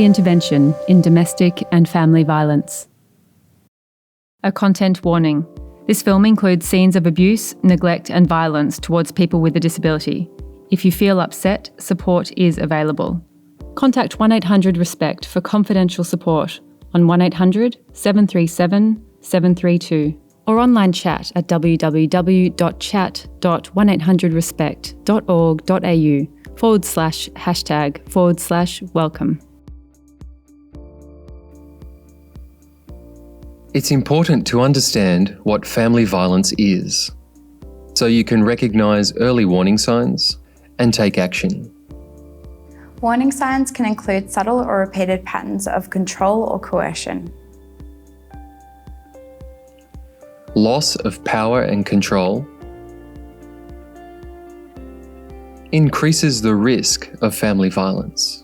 early intervention in domestic and family violence. A content warning. This film includes scenes of abuse, neglect and violence towards people with a disability. If you feel upset, support is available. Contact 1800-RESPECT for confidential support on 1800 737 732 or online chat at www.chat.1800respect.org.au/#welcome. It's important to understand what family violence is, so you can recognise early warning signs and take action. Warning signs can include subtle or repeated patterns of control or coercion. Loss of power and control. Increases the risk of family violence.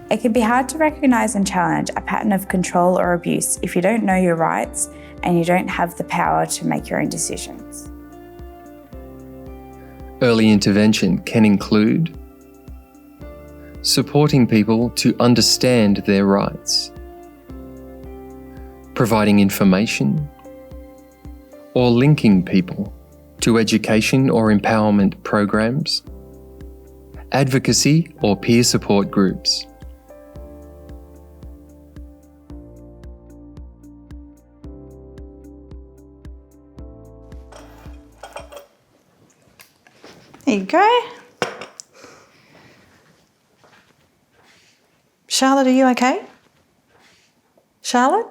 It can be hard to recognise and challenge a pattern of control or abuse if you don't know your rights and you don't have the power to make your own decisions. Early intervention can include supporting people to understand their rights, providing information, or linking people to education or empowerment programs, advocacy or peer support groups. There you go. Charlotte, are you okay? Charlotte?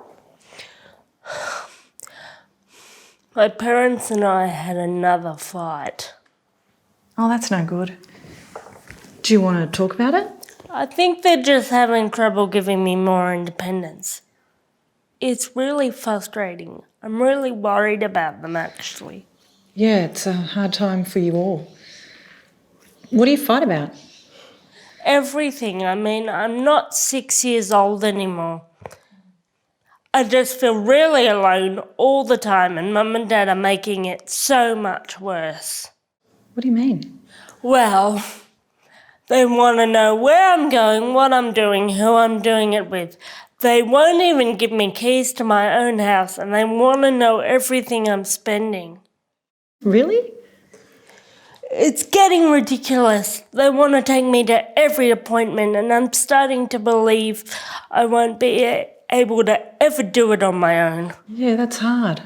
My parents and I had another fight. Oh, that's no good. Do you want to talk about it? I think they're just having trouble giving me more independence. It's really frustrating. I'm really worried about them, actually. Yeah, it's a hard time for you all. What do you fight about? Everything. I mean, I'm not 6 years old anymore. I just feel really alone all the time, and Mum and Dad are making it so much worse. What do you mean? Well, they want to know where I'm going, what I'm doing, who I'm doing it with. They won't even give me keys to my own house, and they want to know everything I'm spending. Really? It's getting ridiculous. They want to take me to every appointment, and I'm starting to believe I won't be able to ever do it on my own. Yeah, that's hard.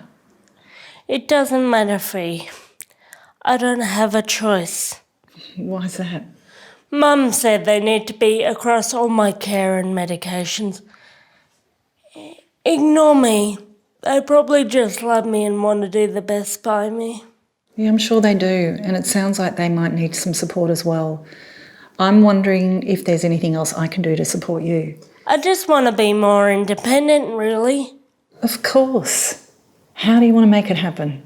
It doesn't matter, Fee. I don't have a choice. Why is that? Mum said they need to be across all my care and medications. Ignore me. They probably just love me and want to do the best by me. Yeah, I'm sure they do, and it sounds like they might need some support as well. I'm wondering if there's anything else I can do to support you. I just want to be more independent, really. Of course. How do you want to make it happen?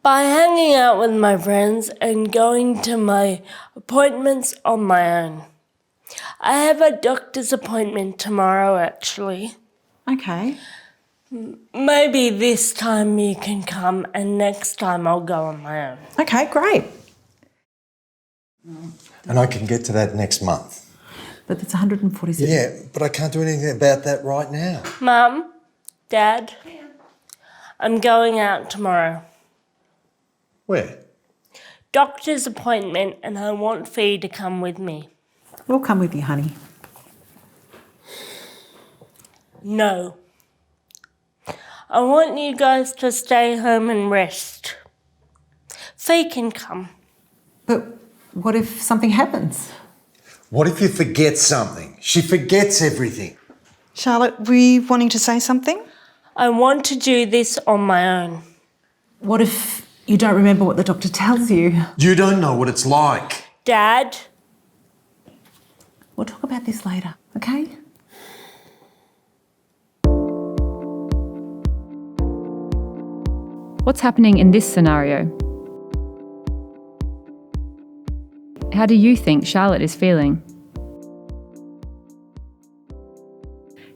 By hanging out with my friends and going to my appointments on my own. I have a doctor's appointment tomorrow, actually. Okay. Maybe this time you can come and next time I'll go on my own. Okay, great. And I can get to that next month. But it's 147. Yeah, but I can't do anything about that right now. Mum, Dad, I'm going out tomorrow. Where? Doctor's appointment, and I want Fee to come with me. We'll come with you, honey. No. I want you guys to stay home and rest. Fee can come. But what if something happens? What if you forget something? She forgets everything. Charlotte, were you wanting to say something? I want to do this on my own. What if you don't remember what the doctor tells you? You don't know what it's like. Dad? We'll talk about this later, okay? What's happening in this scenario? How do you think Charlotte is feeling?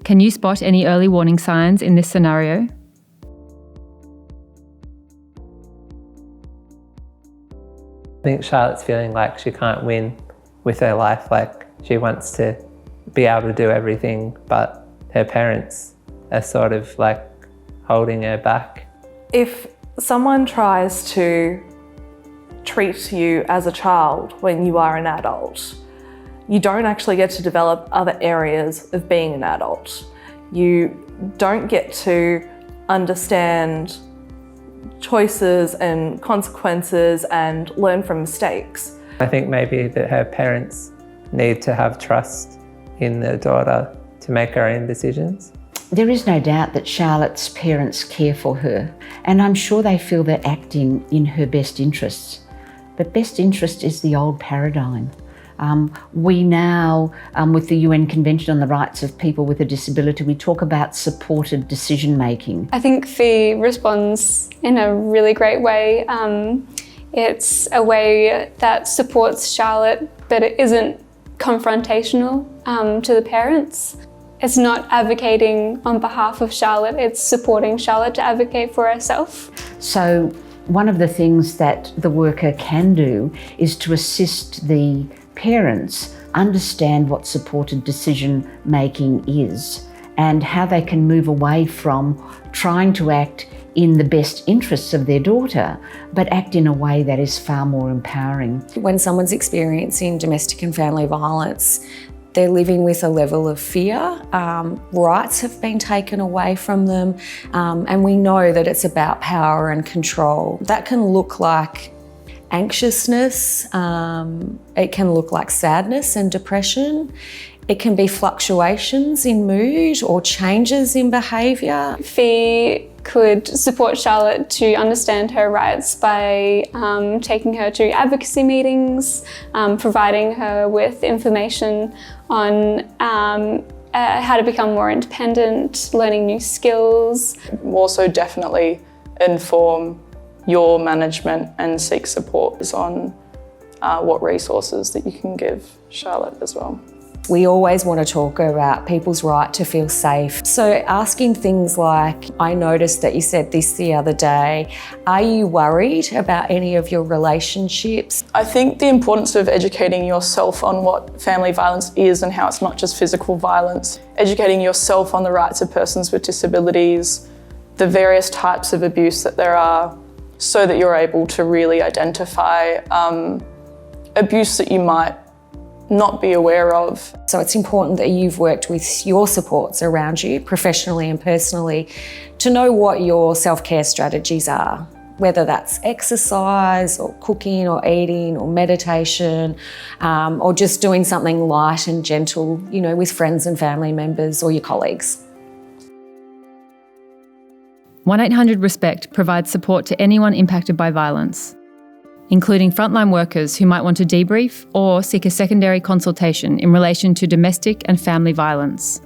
Can you spot any early warning signs in this scenario? think Charlotte's feeling like she can't win with her life. Like, she wants to be able to do everything, but her parents are sort of like holding her back. If someone tries to treat you as a child when you are an adult, you don't actually get to develop other areas of being an adult. You don't get to understand choices and consequences and learn from mistakes. I think maybe that her parents need to have trust in their daughter to make her own decisions. There is no doubt that Charlotte's parents care for her, and I'm sure they feel they're acting in her best interests. But best interest is the old paradigm. We now, with the UN Convention on the Rights of People with a Disability, we talk about supported decision making. I think Fee responds in a really great way. It's a way that supports Charlotte, but it isn't confrontational to the parents. It's not advocating on behalf of Charlotte, it's supporting Charlotte to advocate for herself. So one of the things that the worker can do is to assist the parents understand what supported decision making is and how they can move away from trying to act in the best interests of their daughter, but act in a way that is far more empowering. When someone's experiencing domestic and family violence, they're living with a level of fear. Rights have been taken away from them, and we know that it's about power and control. That can look like anxiousness, it can look like sadness and depression. It can be fluctuations in mood or changes in behaviour. Fee could support Charlotte to understand her rights by taking her to advocacy meetings, providing her with information on how to become more independent, learning new skills. Also definitely inform your management and seek support on what resources that you can give Charlotte as well. We always want to talk about people's right to feel safe. So asking things like, I noticed that you said this the other day, are you worried about any of your relationships? I think the importance of educating yourself on what family violence is and how it's not just physical violence, educating yourself on the rights of persons with disabilities, the various types of abuse that there are, so that you're able to really identify abuse that you might not be aware of. So it's important that you've worked with your supports around you, professionally and personally, to know what your self-care strategies are, whether that's exercise or cooking or eating or meditation, or just doing something light and gentle, you know, with friends and family members or your colleagues. 1-800-RESPECT provides support to anyone impacted by violence, including frontline workers who might want to debrief or seek a secondary consultation in relation to domestic and family violence.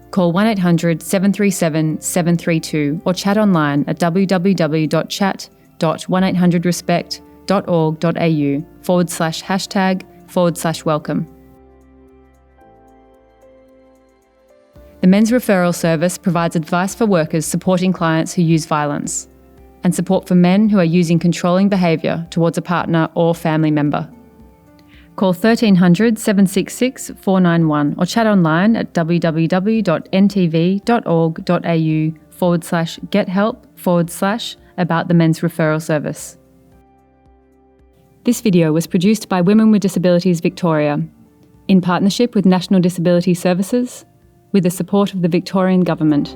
Call 1-800-737-732 or chat online at www.chat.1800respect.org.au/#/welcome. The Men's Referral Service provides advice for workers supporting clients who use violence, and support for men who are using controlling behaviour towards a partner or family member. Call 1300 766 491 or chat online at www.ntv.org.au/gethelp/about the Men's Referral Service. This video was produced by Women with Disabilities Victoria, in partnership with National Disability Services, with the support of the Victorian Government.